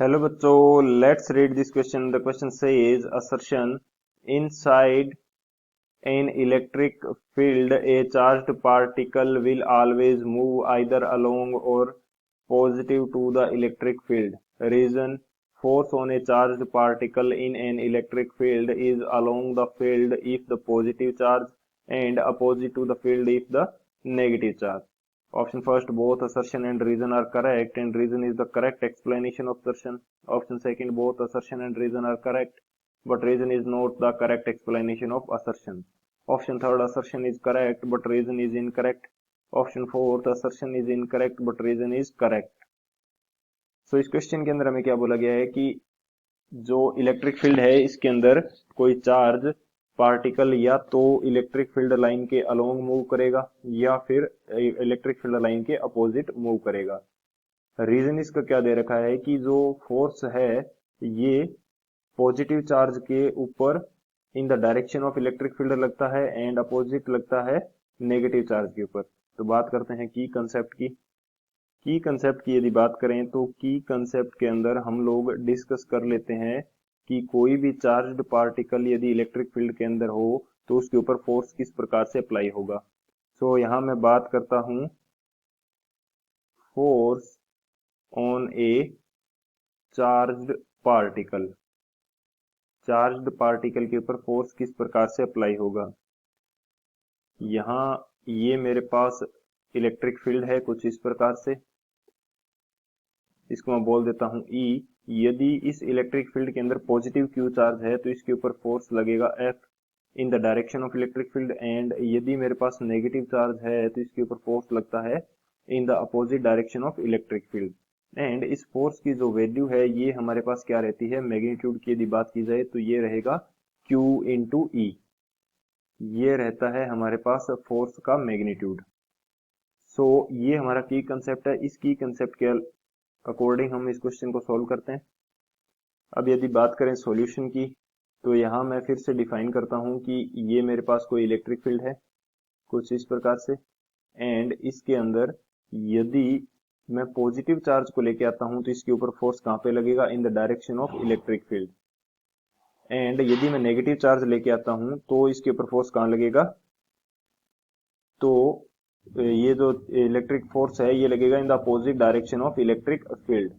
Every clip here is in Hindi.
Hello बच्चों, let's read this question. The question says assertion inside an electric field a charged particle will always move either along or positive to the electric field. Reason: force on a charged particle in an electric field is along the field if the positive charge and opposite to the field if the negative charge. Option first, both assertion and reason are correct, and reason is the correct explanation of assertion. Option second, both assertion and reason are correct, but reason is not the correct explanation of assertion. Option third, assertion is correct, but reason is incorrect. Option fourth, assertion is incorrect, but reason is correct. So इस क्वेश्चन के अंदर हमें क्या बोला गया है कि जो इलेक्ट्रिक फील्ड है इसके अंदर कोई चार्ज पार्टिकल या तो इलेक्ट्रिक फील्ड लाइन के अलोंग मूव करेगा या फिर इलेक्ट्रिक फील्ड लाइन के अपोजिट मूव करेगा। रीजन इसका क्या दे रखा है कि जो फोर्स है ये पॉजिटिव चार्ज के ऊपर in the direction of electric field लगता है एंड अपोजिट लगता है नेगेटिव चार्ज के ऊपर। तो बात करते हैं की कंसेप्ट की। की कंसेप्ट की यदि बात करें तो की कंसेप्ट के अंदर हम लोग डिस्कस कर लेते हैं कि कोई भी चार्ज्ड पार्टिकल यदि इलेक्ट्रिक फील्ड के अंदर हो तो उसके ऊपर फोर्स किस प्रकार से अप्लाई होगा। सो यहां मैं बात करता हूं force on A charged particle. Charged particle के ऊपर फोर्स किस प्रकार से अप्लाई होगा। यहां ये मेरे पास इलेक्ट्रिक फील्ड है कुछ इस प्रकार से, इसको मैं बोल देता हूं E। यदि इस इलेक्ट्रिक फील्ड के अंदर पॉजिटिव Q चार्ज है तो इसके ऊपर फोर्स लगेगा F in the direction of electric field, and यदि मेरे पास नेगेटिव चार्ज है तो इसके ऊपर फोर्स लगता है इन the opposite direction of electric field. And इस फोर्स की जो वैल्यू है ये हमारे पास क्या रहती है, मैग्नीट्यूड की यदि बात की जाए तो ये रहेगा Q इंटू E। ये रहता है हमारे पास फोर्स का मैग्नीट्यूड। सो ये हमारा की कंसेप्ट है। इस की कंसेप्ट के अकॉर्डिंग हम इस क्वेश्चन को सॉल्व करते हैं। अब यदि बात करें सॉल्यूशन की तो यहाँ मैं फिर से डिफाइन करता हूँ कि ये मेरे पास कोई इलेक्ट्रिक फील्ड है कुछ इस प्रकार से, एंड इसके अंदर यदि मैं पॉजिटिव चार्ज को लेके आता हूँ तो इसके ऊपर फोर्स कहाँ पे लगेगा, in the direction of electric field. And यदि मैं नेगेटिव चार्ज लेके आता हूँ तो इसके ऊपर फोर्स कहाँ लगेगा, तो ये जो इलेक्ट्रिक फोर्स है ये लगेगा in the opposite direction of electric field.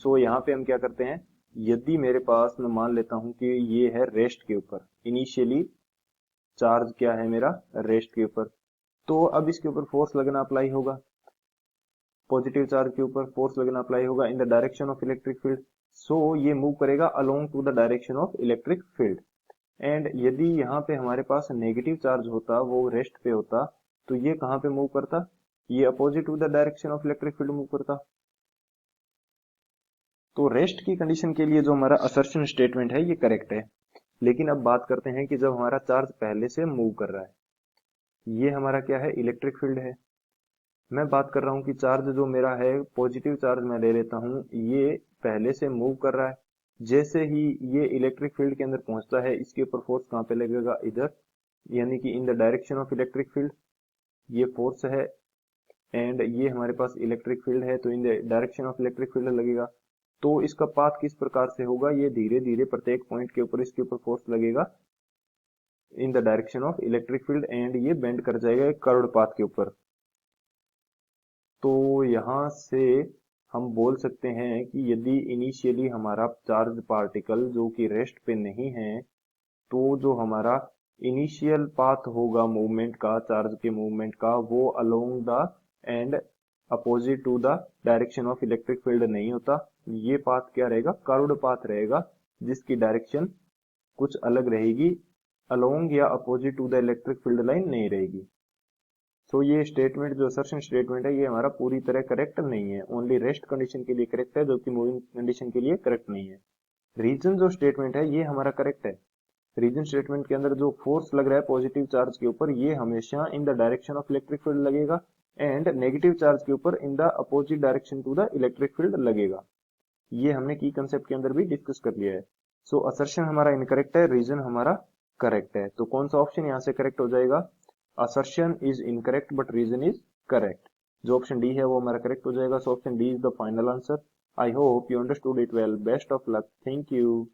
So यहाँ पे हम क्या करते हैं, यदि मेरे पास मैं मान लेता हूं कि ये है रेस्ट के ऊपर, इनिशियली चार्ज क्या है मेरा रेस्ट के ऊपर, तो अब इसके ऊपर फोर्स लगना अप्लाई होगा, पॉजिटिव चार्ज के ऊपर फोर्स लगना अप्लाई होगा in the direction of electric field. So ये मूव करेगा along to the direction of electric field. And यदि यहाँ पे हमारे पास नेगेटिव चार्ज होता, वो रेस्ट पे होता, तो ये कहाँ पे मूव करता, ये opposite to the direction of electric field move करता। तो रेस्ट की कंडीशन के लिए जो हमारा असर्शन स्टेटमेंट है ये करेक्ट है। लेकिन अब बात करते हैं कि जब हमारा चार्ज पहले से मूव कर रहा है, ये हमारा क्या है, इलेक्ट्रिक फील्ड है। मैं बात कर रहा हूं कि चार्ज जो मेरा है पॉजिटिव चार्ज मैं ले लेता हूं, ये पहले से मूव कर रहा है। जैसे ही ये इलेक्ट्रिक फील्ड के अंदर पहुंचता है इसके ऊपर फोर्स कहाँ पे लगेगा, इधर, यानी कि इन the direction of electric field. ये फोर्स है एंड ये हमारे पास इलेक्ट्रिक फील्ड है, तो इन the direction of electric field लगेगा। तो इसका पाथ किस प्रकार से होगा, ये धीरे धीरे प्रत्येक पॉइंट के ऊपर इसके ऊपर फोर्स लगेगा in the direction of electric field, and ये बेंड कर जाएगा एक कर्व्ड पाथ के ऊपर। तो यहां से हम बोल सकते हैं कि यदि इनिशियली हमारा चार्ज पार्टिकल जो कि रेस्ट पे नहीं है, तो जो हमारा इनिशियल पाथ होगा मूवमेंट का, चार्ज के मूवमेंट का, वो along the and opposite to the direction of electric field नहीं होता। ये पाथ क्या रहेगा, कर्व्ड पाथ रहेगा, जिसकी डायरेक्शन कुछ अलग रहेगी, अलोंग या opposite to the electric field line नहीं रहेगी। तो ये स्टेटमेंट जो असर्शन स्टेटमेंट है ये हमारा पूरी तरह करेक्ट नहीं है, ओनली रेस्ट कंडीशन के लिए करेक्ट है, जो कि मूविंग कंडीशन के लिए करेक्ट नहीं है। रीजन जो स्टेटमेंट है ये हमारा करेक्ट है। रीजन स्टेटमेंट के अंदर जो फोर्स लग रहा है पॉजिटिव चार्ज के ऊपर, ये हमेशा in the direction of electric field लगेगा, एंड नेगेटिव चार्ज के ऊपर in the opposite direction to the electric field लगेगा। ये हमने की कंसेप्ट के अंदर भी डिस्कस कर लिया है। सो असर्शन हमारा इनकरेक्ट है, रीजन हमारा करेक्ट है। तो कौन सा ऑप्शन यहाँ से करेक्ट हो जाएगा, assertion is incorrect but reason is correct। जो ऑप्शन डी है वो हमारा करेक्ट हो जाएगा। So option D is the final answer. I hope you understood it well. Best of luck. Thank you.